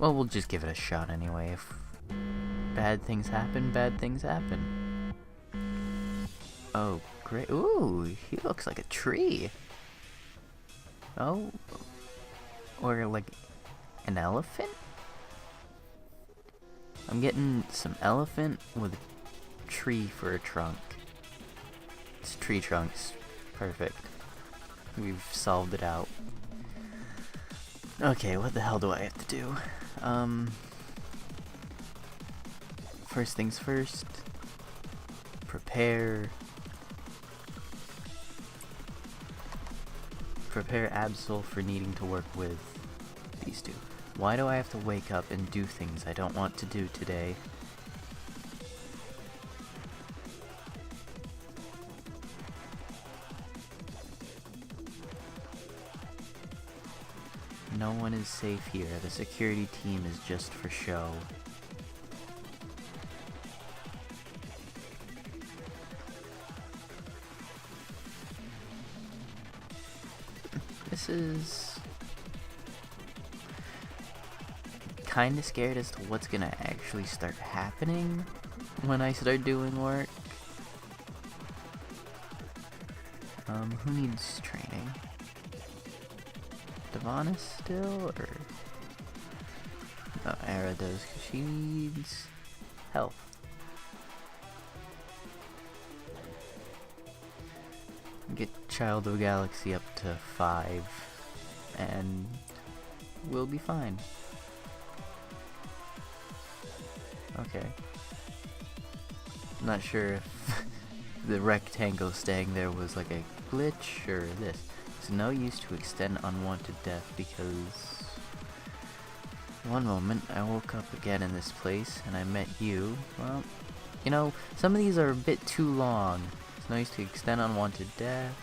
Well, we'll just give it a shot anyway. If bad things happen, bad things happen. Oh, great. Ooh, he looks like a tree. Oh, or like an elephant? I'm getting some elephant with a tree for a trunk. It's tree trunks. Perfect. We've solved it out. Okay, what the hell do I have to do? First things first. Prepare Absol for needing to work with these two. Why do I have to wake up and do things I don't want to do today? No one is safe here. The security team is just for show. This is kinda scared as to what's gonna actually start happening when I start doing work. Who needs training? Devana still, or no? Era does, cause she needs health. Get Child of the Galaxy up to 5, and we'll be fine. Okay. Not sure if the rectangle staying there was like a glitch or this. It's no use to extend unwanted death because... One moment, I woke up again in this place and I met you. Well, you know, some of these are a bit too long. It's no use to extend unwanted death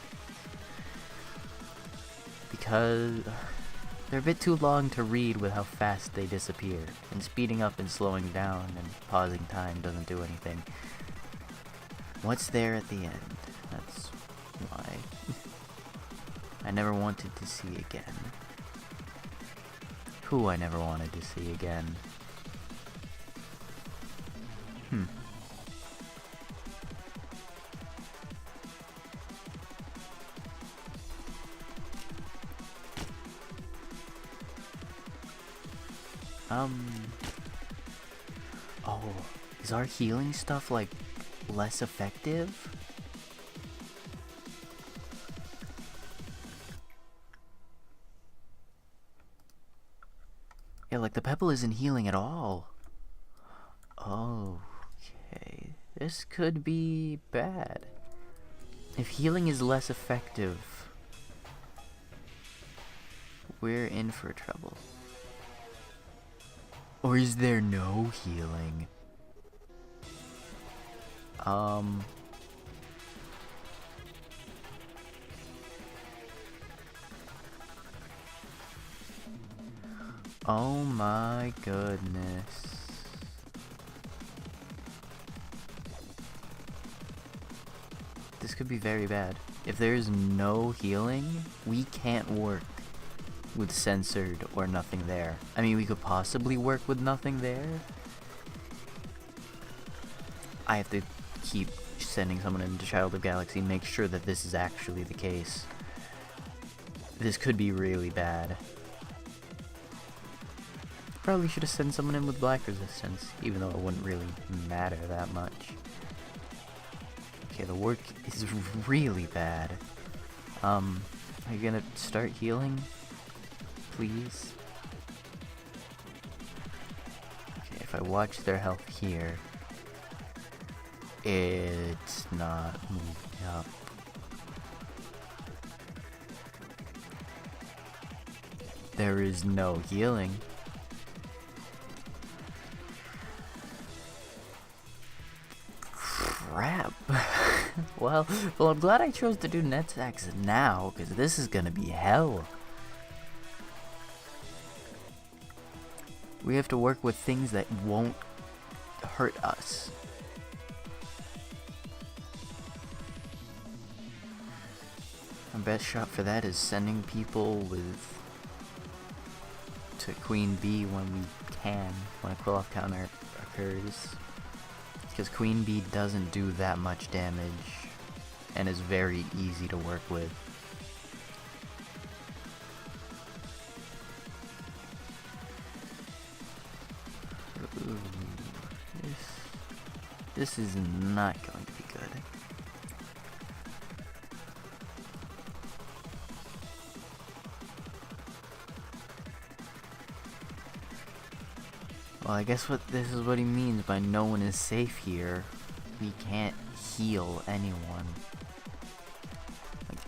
because they're a bit too long to read with how fast they disappear, and speeding up and slowing down and pausing time doesn't do anything. What's there at the end? That's why I never wanted to see again. Who I never wanted to see again. Oh, is our healing stuff like less effective? Yeah, like the pebble isn't healing at all. Okay, this could be bad. If healing is less effective, we're in for trouble. Or is there no healing? Oh my goodness. This could be very bad. If there's no healing, we can't work with censored or nothing there. I mean, we could possibly work with nothing there. I have to keep sending someone into Child of Galaxy, make sure that this is actually the case. This could be really bad. Probably should have sent someone in with black resistance, even though it wouldn't really matter that much. Okay, the work is really bad. Are you gonna start healing? Please? Okay, if I watch their health here, it's not moving up. There is no healing. Crap. well, I'm glad I chose to do Netzach now, because this is gonna be hell. We have to work with things that won't hurt us. Our best shot for that is sending people with to Queen B when we can, when a cool-off counter occurs. Because Queen B doesn't do that much damage and is very easy to work with. Ooh, this is not going to be good. Well, I guess this is what he means by no one is safe here. We can't heal anyone. Like,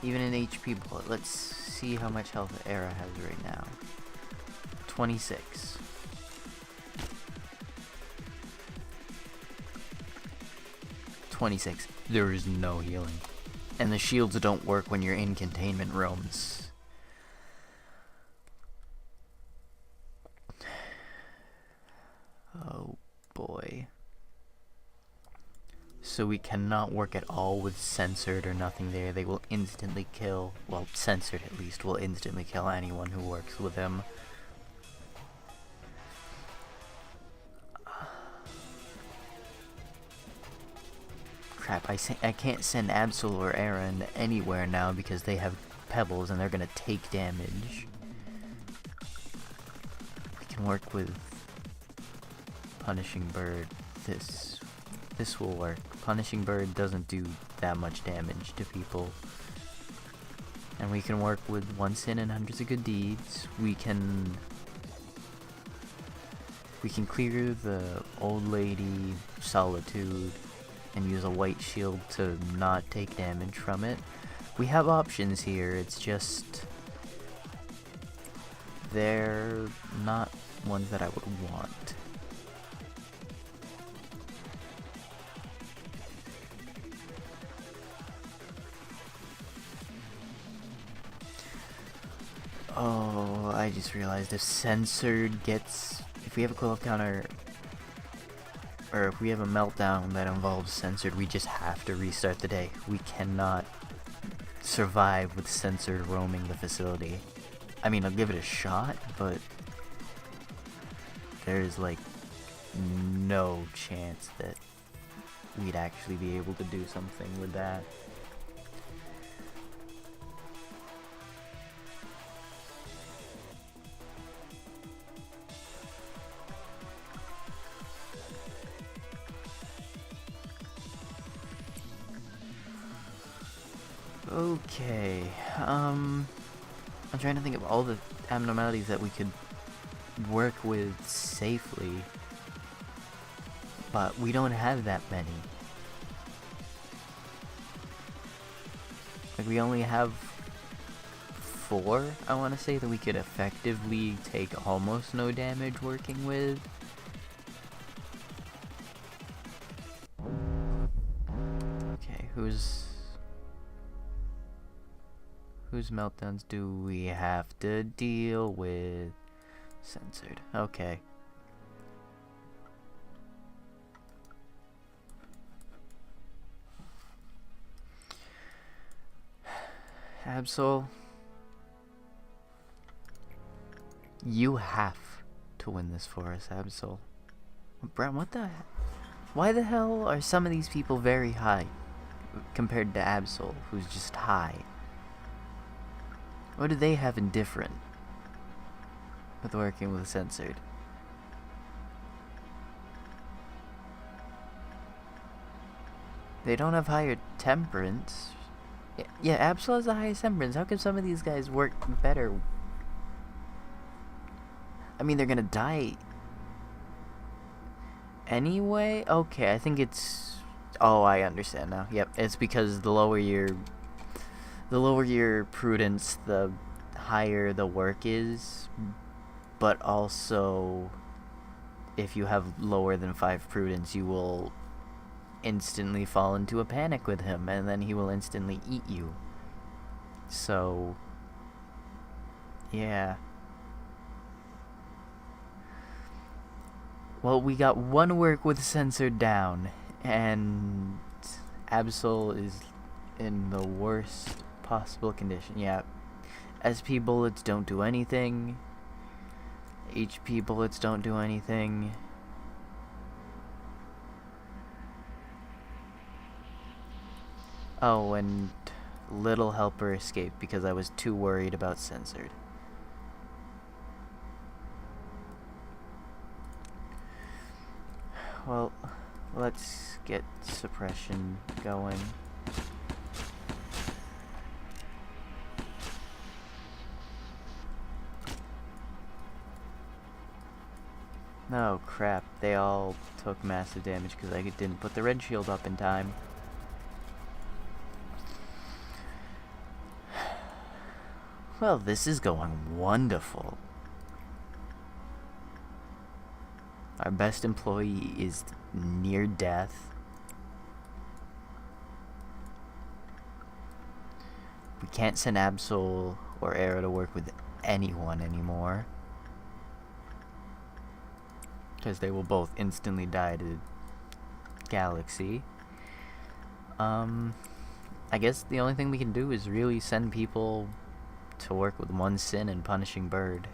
even an HP bullet. Let's see how much health Era has right now. 26. There is no healing. And the shields don't work when you're in containment rooms. Oh boy. So we cannot work at all with censored or nothing there. They will instantly kill, well, censored at least, will instantly kill anyone who works with them. Crap, I can't send Absol or Aaron anywhere now because they have pebbles and they're gonna take damage. We can work with Punishing Bird. This will work. Punishing Bird doesn't do that much damage to people. And we can work with One Sin and Hundreds of Good Deeds. We can clear the Old Lady Solitude and use a white shield to not take damage from it. We have options here, it's just they're not ones that I would want. Oh, I just realized if censored gets, if we have a cool-off counter, or if we have a meltdown that involves censored, we just have to restart the day. We cannot survive with censored roaming the facility. I mean, I'll give it a shot, but there's like no chance that we'd actually be able to do something with that. Okay, I'm trying to think of all the abnormalities that we could work with safely, but we don't have that many. Like, we only have 4, I want to say, that we could effectively take almost no damage working with. Okay, whose meltdowns do we have to deal with? Censored. Okay. Absol, you have to win this for us, Absol. Brown, what the heck? Why the hell are some of these people very high compared to Absol, who's just high? What do they have in different with working with censored? They don't have higher temperance. Yeah, Absol has the highest temperance. How come some of these guys work better? I mean, they're gonna die anyway? Okay, I think it's... Oh, I understand now. Yep, it's because the lower your prudence, the higher the work is, but also if you have lower than 5 prudence, you will instantly fall into a panic with him, and then he will instantly eat you. So, yeah. Well, we got one work with censored down, and Absol is in the worst possible condition. Yeah, SP bullets don't do anything. HP bullets don't do anything. Oh, and little helper escaped because I was too worried about censored. Well, let's get suppression going. Oh crap, they all took massive damage because I didn't put the red shield up in time. Well, this is going wonderful. Our best employee is near death. We can't send Absol or Arrow to work with anyone anymore, because they will both instantly die to Galaxy. I guess the only thing we can do is really send people to work with one Sin and Punishing Bird,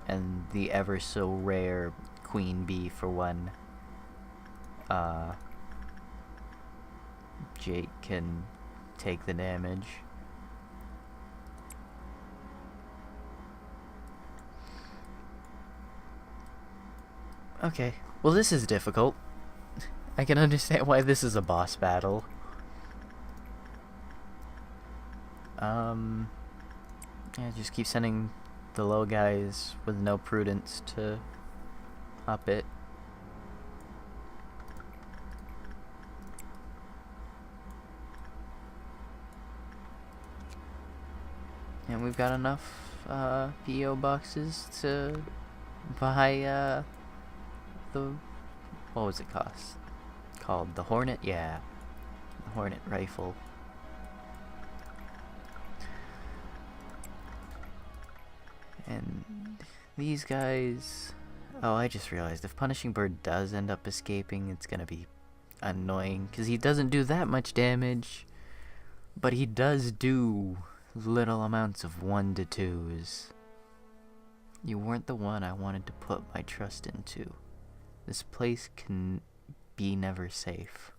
and the ever so rare Queen Bee for when Jake can take the damage. Okay, well this is difficult. I can understand why this is a boss battle. Yeah, just keep sending the low guys with no prudence to up it. And we've got enough PO boxes to buy the, what was it called? The Hornet? Yeah, the Hornet rifle. And these guys, oh, I just realized if Punishing Bird does end up escaping, it's gonna be annoying because he doesn't do that much damage, but he does do little amounts of 1 to 2s. You weren't the one I wanted to put my trust into. This place can be never safe.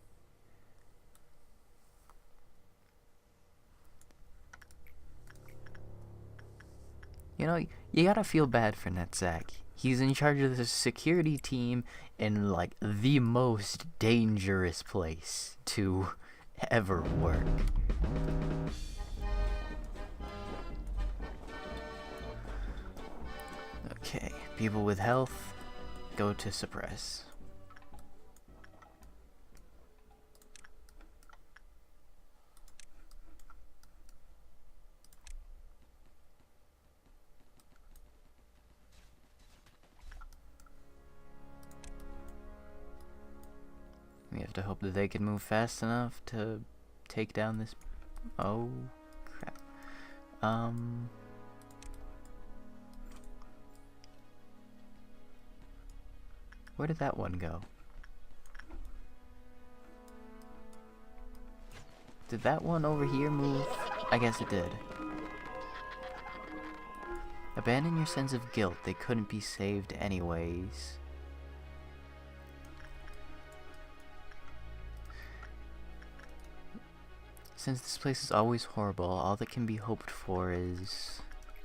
You know, you gotta feel bad for Netzach. He's in charge of the security team in, like, the most dangerous place to ever work. Okay, people with health, go to suppress. We have to hope that they can move fast enough to take down this. Oh, crap. Where did that one go? Did that one over here move? I guess it did. Abandon your sense of guilt. They couldn't be saved anyways. Since this place is always horrible, all that can be hoped for is...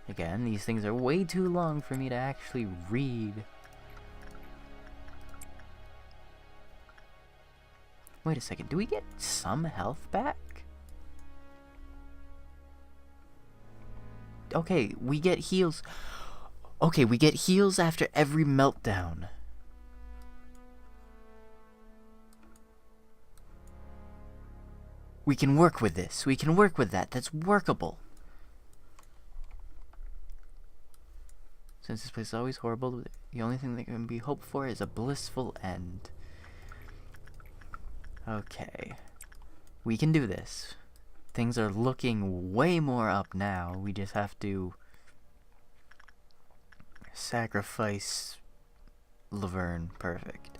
Again, these things are way too long for me to actually read. Wait a second, do we get some health back? Okay, we get heals. Okay, we get heals after every meltdown. We can work with this. We can work with that. That's workable. Since this place is always horrible, the only thing that can be hoped for is a blissful end. Okay. We can do this. Things are looking way more up now. We just have to sacrifice Laverne. Perfect.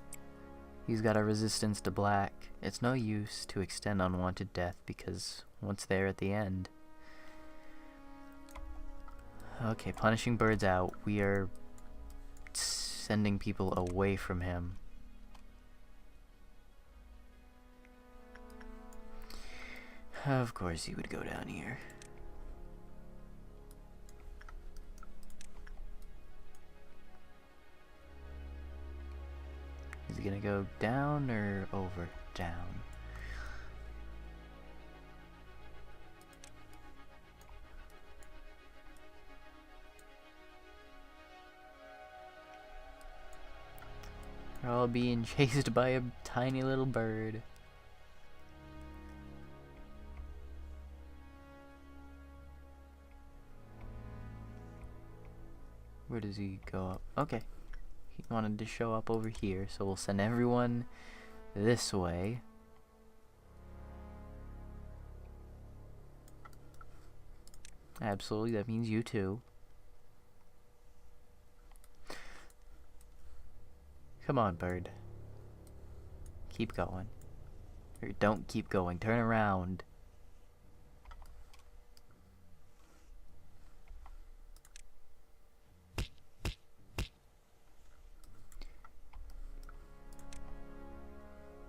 He's got a resistance to black. It's no use to extend unwanted death because once there at the end, Okay, punishing birds out. We are sending people away from him. Of course he would go down here. Is he gonna go down or over? Down. We're all being chased by a tiny little bird. Where does he go up? Okay. He wanted to show up over here, so we'll send everyone this way. Absolutely, that means you too. Come on, bird. Keep going. Or don't keep going. Turn around.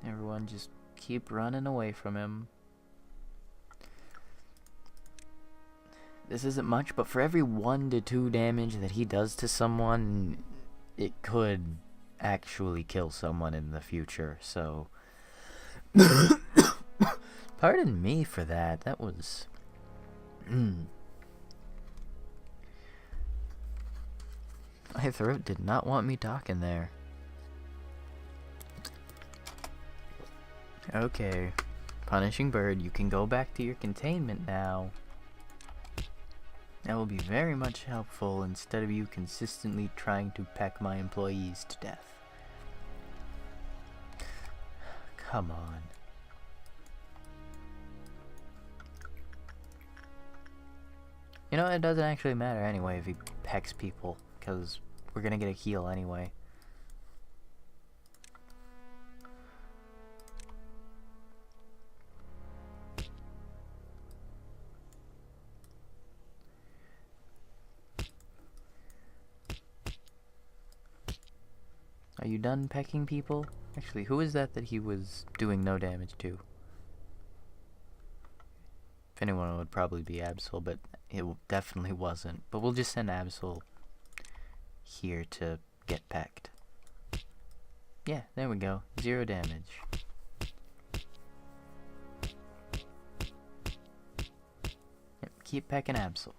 Everyone just keep running away from him. This isn't much, but for every 1 to 2 damage that he does to someone, it could actually kill someone in the future, so pardon me for that. That was my throat did not want me talking there. Okay, punishing bird, you can go back to your containment now. That will be very much helpful instead of you consistently trying to peck my employees to death. Come on. You know, it doesn't actually matter anyway if he pecks people, because we're gonna get a heal anyway. Are you done pecking people? Actually, who is that he was doing no damage to? If anyone, it would probably be Absol, but it definitely wasn't. But we'll just send Absol here to get pecked. Yeah, there we go. 0 damage. Yep, keep pecking Absol.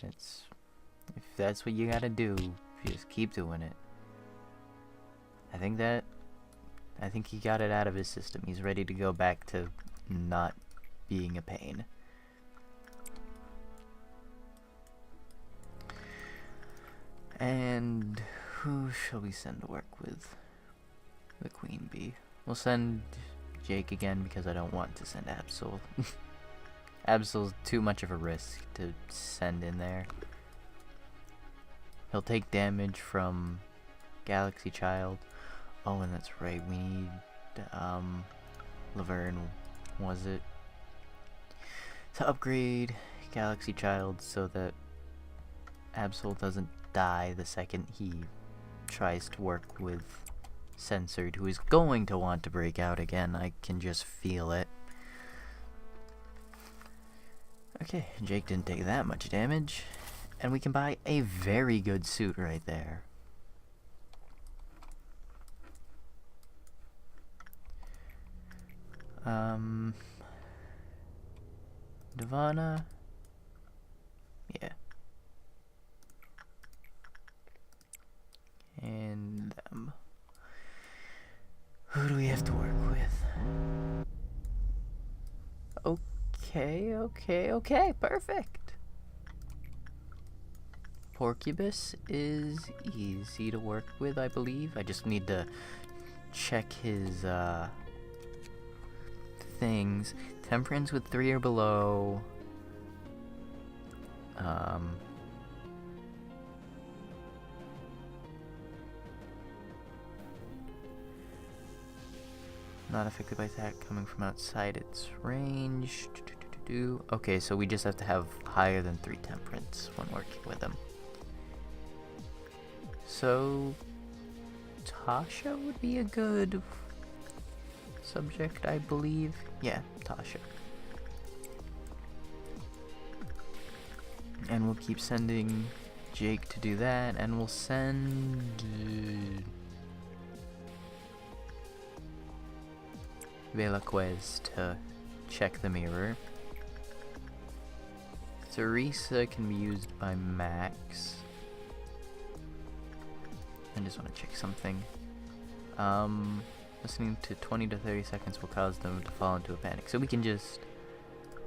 If that's what you gotta do, just keep doing it. I think he got it out of his system. He's ready to go back to not being a pain. And who shall we send to work with? The queen bee. We'll send Jake again because I don't want to send Absol. Absol's too much of a risk to send in there. He'll take damage from Galaxy Child. Oh, and that's right, we need, Laverne, was it? To upgrade Galaxy Child so that Absol doesn't die the second he tries to work with Censored, who is going to want to break out again. I can just feel it. Okay, Jake didn't take that much damage, and we can buy a very good suit right there. Nirvana? Yeah. And, who do we have to work with? Okay, perfect. Porcubus is easy to work with, I believe. I just need to check his, things. Temperance with 3 or below. Not affected by attack coming from outside its range. Okay, so we just have to have higher than 3 temperance when working with him. So Tasha would be a good subject, I believe. Yeah, Tasha. And we'll keep sending Jake to do that, and we'll send Velasquez to check the mirror. Teresa can be used by Max. I just want to check something. Listening to 20 to 30 seconds will cause them to fall into a panic. So we can just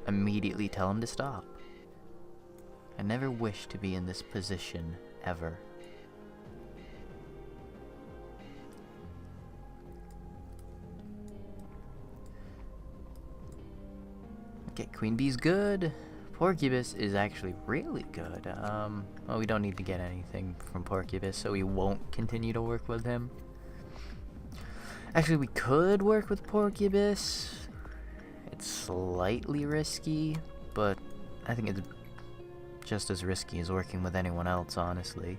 immediately tell them to stop. I never wish to be in this position, ever. Okay, Queen Bee's good. Porcubus is actually really good. Well, we don't need to get anything from Porcubus, so we won't continue to work with him. Actually, we could work with Porcubus. It's slightly risky, but I think it's just as risky as working with anyone else, honestly.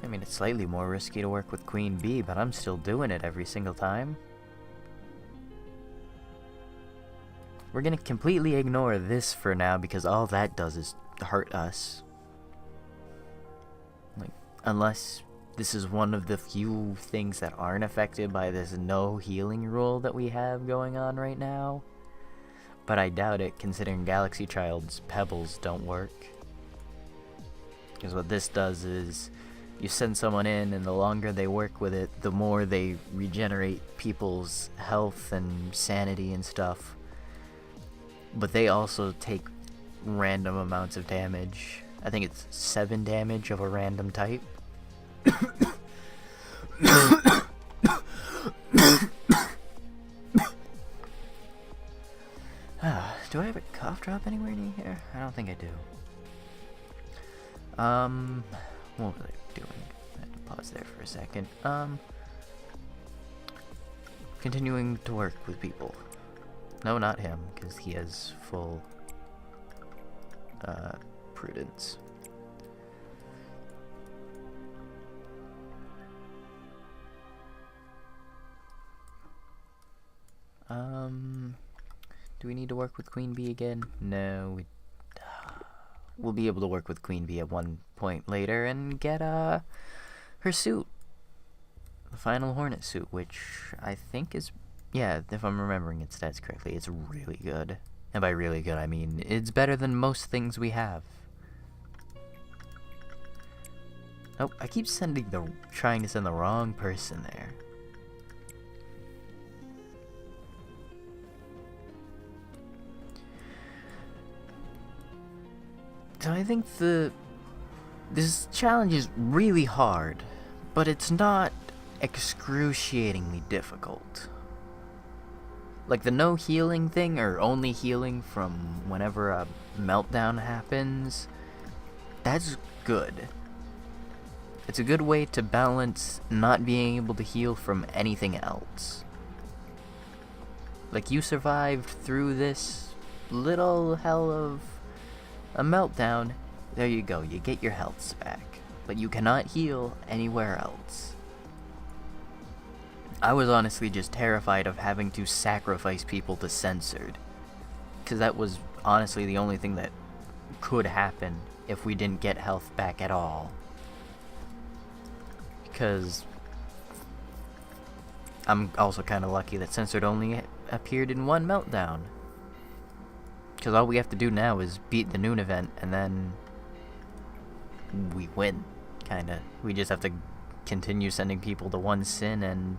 I mean, it's slightly more risky to work with Queen Bee, but I'm still doing it every single time. We're gonna completely ignore this for now, because all that does is hurt us. Like, unless this is one of the few things that aren't affected by this no healing rule that we have going on right now. But I doubt it, considering Galaxy Child's pebbles don't work. Because what this does is, you send someone in, and the longer they work with it, the more they regenerate people's health and sanity and stuff. But they also take random amounts of damage. I think it's 7 damage of a random type. Do I have a cough drop anywhere near here? I don't think I do. What was I doing? I had to pause there for a second. Continuing to work with people. No, not him, because he has full prudence. Do we need to work with Queen Bee again? No, we'll be able to work with Queen Bee at one point later and get her suit. The final Hornet suit, which I think is, yeah, if I'm remembering its stats correctly, it's really good. And by really good, I mean it's better than most things we have. Oh, I keep trying to send the wrong person there. So I think this challenge is really hard, but it's not excruciatingly difficult. Like the no healing thing, or only healing from whenever a meltdown happens, that's good. It's a good way to balance not being able to heal from anything else. Like, you survived through this little hell of a meltdown, there you go, you get your healths back. But you cannot heal anywhere else. I was honestly just terrified of having to sacrifice people to censored. Because that was honestly the only thing that could happen if we didn't get health back at all. Because I'm also kind of lucky that censored only appeared in one meltdown. Because all we have to do now is beat the noon event, and then we win, kinda. We just have to continue sending people to one sin and,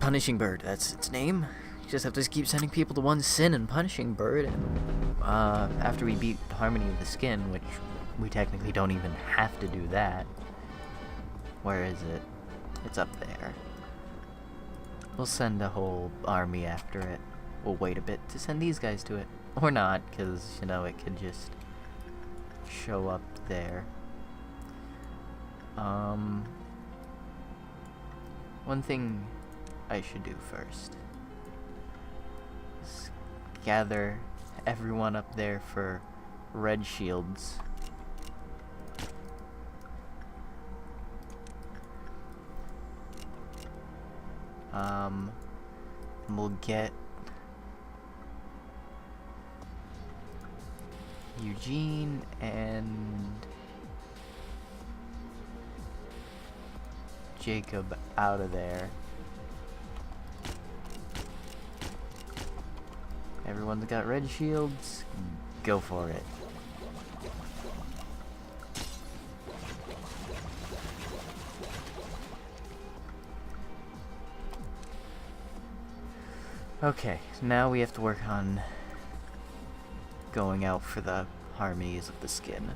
Punishing Bird, that's its name. You just have to keep sending people to one sin and Punishing Bird, and, after we beat Harmony of the Skin, which we technically don't even have to do that. Where is it? It's up there. We'll send a whole army after it. We'll wait a bit to send these guys to it. Or not, because, you know, it could just show up there. Um, one thing I should do first is gather everyone up there for red shields. We'll get Eugene and Jacob out of there. Everyone's got red shields. Go for it. Okay, now we have to work on going out for the Harmonies of the Skin.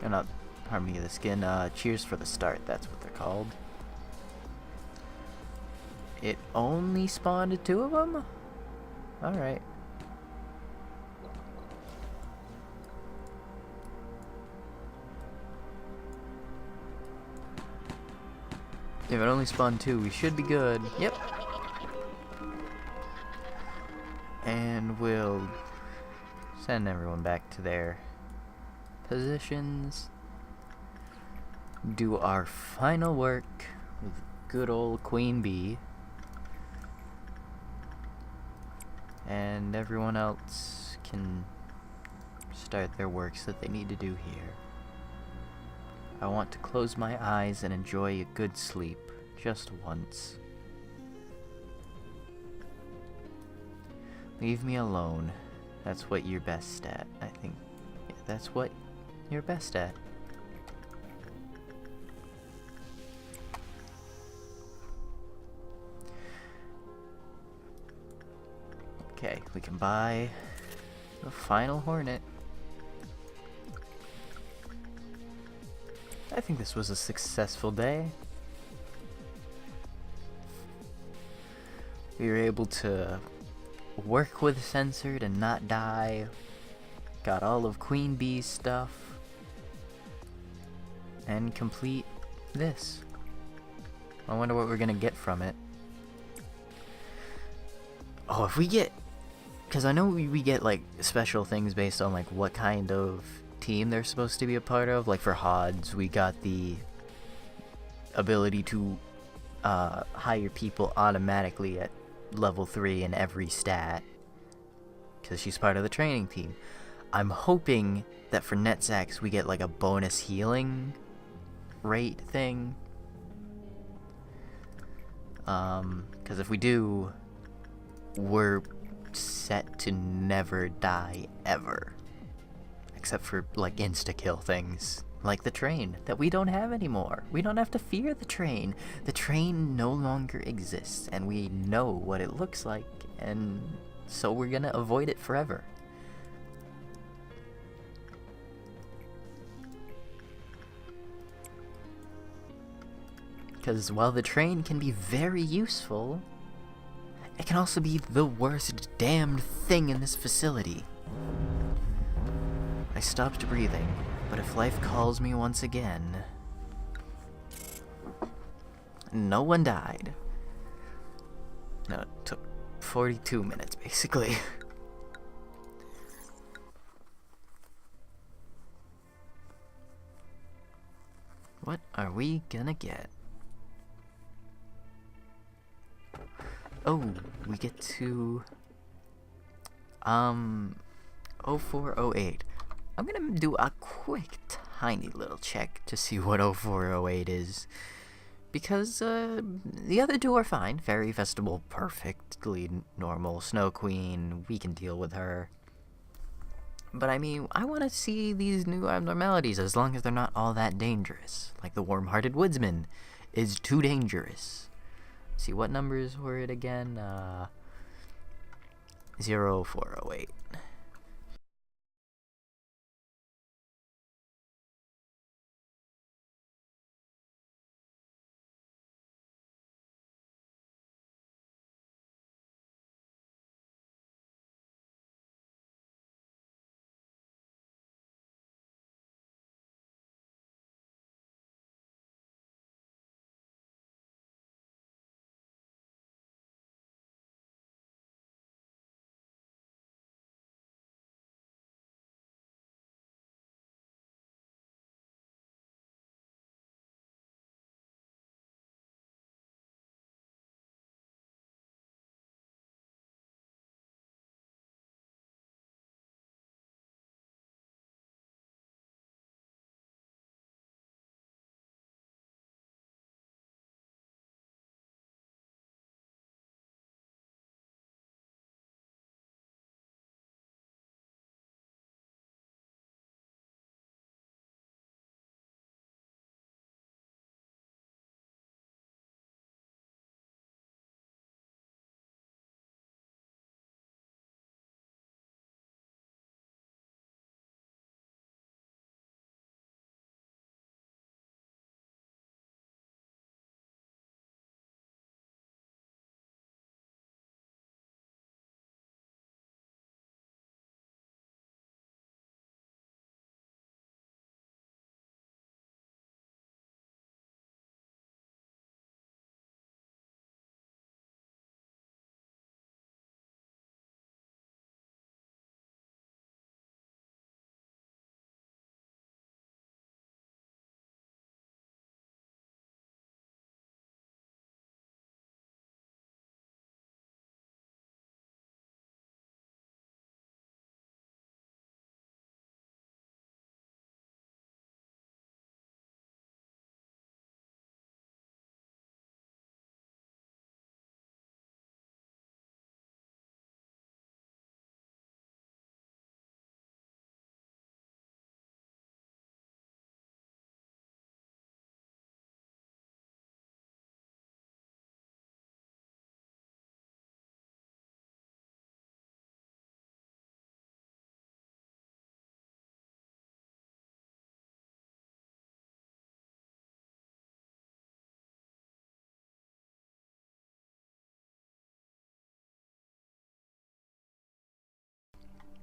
Not Harmony of the Skin, Cheers for the Start, that's what they're called. It only spawned 2 of them? Alright. If it only spawned 2, we should be good. Yep. And we'll send everyone back to their positions. Do our final work with good old Queen Bee. And everyone else can start their works that they need to do here. I want to close my eyes and enjoy a good sleep, just once. Leave me alone. That's what you're best at, I think. Yeah, that's what you're best at. Okay, we can buy the final Hornet. I think this was a successful day. We were able to work with Censored and not die. Got all of Queen Bee's stuff. And complete this. I wonder what we're gonna get from it. Oh, if we get... Because I know we get, like, special things based on, like, what kind of team they're supposed to be a part of. Like, for HODs, we got the ability to hire people automatically at level 3 in every stat. Because she's part of the training team. I'm hoping that for Netzach, we get, like, a bonus healing rate thing. Because if we do, we're set to never die ever, except for like insta-kill things like the train that we don't have anymore. We don't have to fear the train. The train no longer exists, and we know what it looks like, and so we're gonna avoid it forever. Because while the train can be very useful, it can also be the worst damned thing in this facility. I stopped breathing, but if life calls me once again... No one died. No, it took 42 minutes, basically. What are we gonna get? Oh, we get to 0408. I'm gonna do a quick tiny little check to see what 0408 is, because the other 2 are fine. Fairy Festival, perfectly normal. Snow Queen, we can deal with her. But I mean, I want to see these new abnormalities as long as they're not all that dangerous. Like the Warm-Hearted Woodsman is too dangerous. See, what numbers were it again? 0408.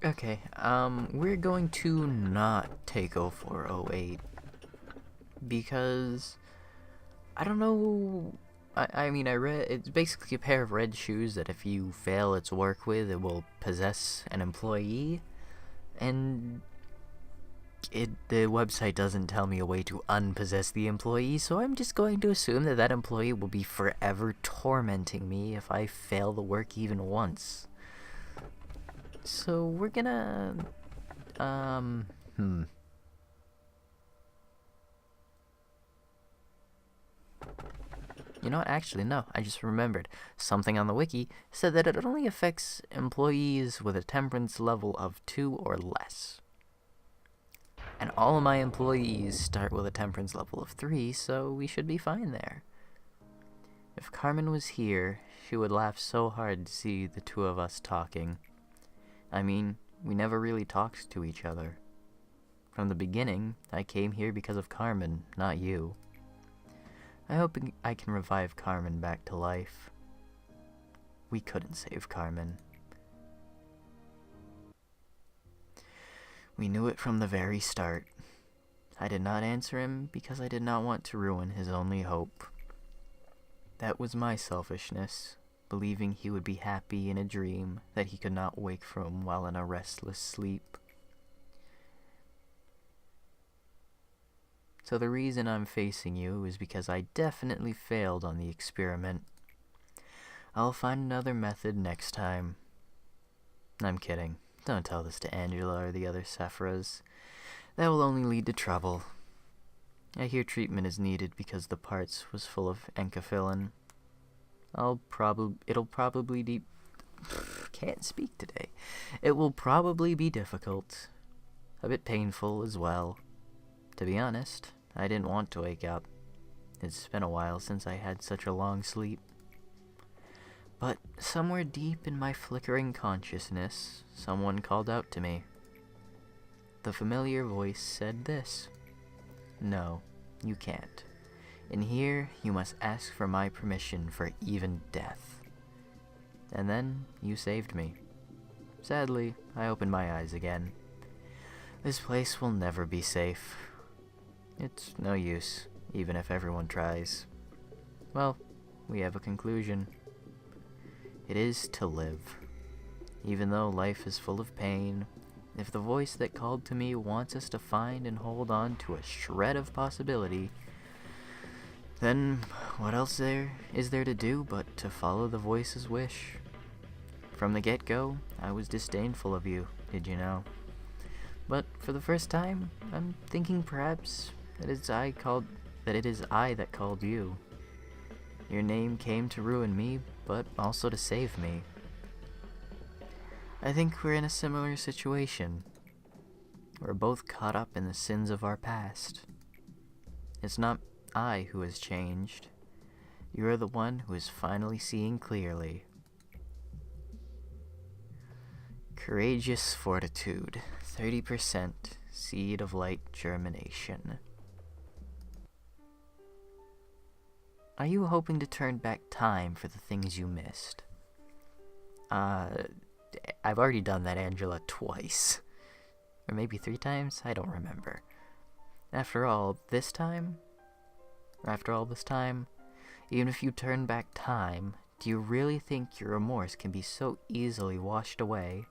Okay, we're going to not take 0408 because I don't know. I mean, I read it's basically a pair of red shoes that if you fail its work with, it will possess an employee, and the website doesn't tell me a way to unpossess the employee, so I'm just going to assume that that employee will be forever tormenting me if I fail the work even once. So we're gonna, You know what? Actually, no. I just remembered. Something on the wiki said that it only affects employees with a temperance level of 2 or less. And all of my employees start with a temperance level of 3, so we should be fine there. If Carmen was here, she would laugh so hard to see the two of us talking. I mean, we never really talked to each other. From the beginning, I came here because of Carmen, not you. I hope I can revive Carmen back to life. We couldn't save Carmen. We knew it from the very start. I did not answer him because I did not want to ruin his only hope. That was my selfishness, believing he would be happy in a dream that he could not wake from while in a restless sleep. So the reason I'm facing you is because I definitely failed on the experiment. I'll find another method next time. I'm kidding. Don't tell this to Angela or the other Sephirahs. That will only lead to trouble. I hear treatment is needed because the parts was full of enkephalin. It'll probably be... Can't speak today. It will probably be difficult. A bit painful as well. To be honest, I didn't want to wake up. It's been a while since I had such a long sleep. But somewhere deep in my flickering consciousness, someone called out to me. The familiar voice said this: "No, you can't. In here, you must ask for my permission for even death." And then, you saved me. Sadly, I opened my eyes again. This place will never be safe. It's no use, even if everyone tries. Well, we have a conclusion. It is to live. Even though life is full of pain, if the voice that called to me wants us to find and hold on to a shred of possibility, then what else is there to do but to follow the voice's wish? From the get-go, I was disdainful of you, did you know? But for the first time, I'm thinking perhaps that it is I that called you. Your name came to ruin me, but also to save me. I think we're in a similar situation. We're both caught up in the sins of our past. It's not I who has changed. You are the one who is finally seeing clearly. Courageous fortitude, 30% seed of light germination. Are you hoping to turn back time for the things you missed? I've already done that, Angela, twice. Or maybe 3 times? I don't remember. After all this time, even if you turn back time, do you really think your remorse can be so easily washed away?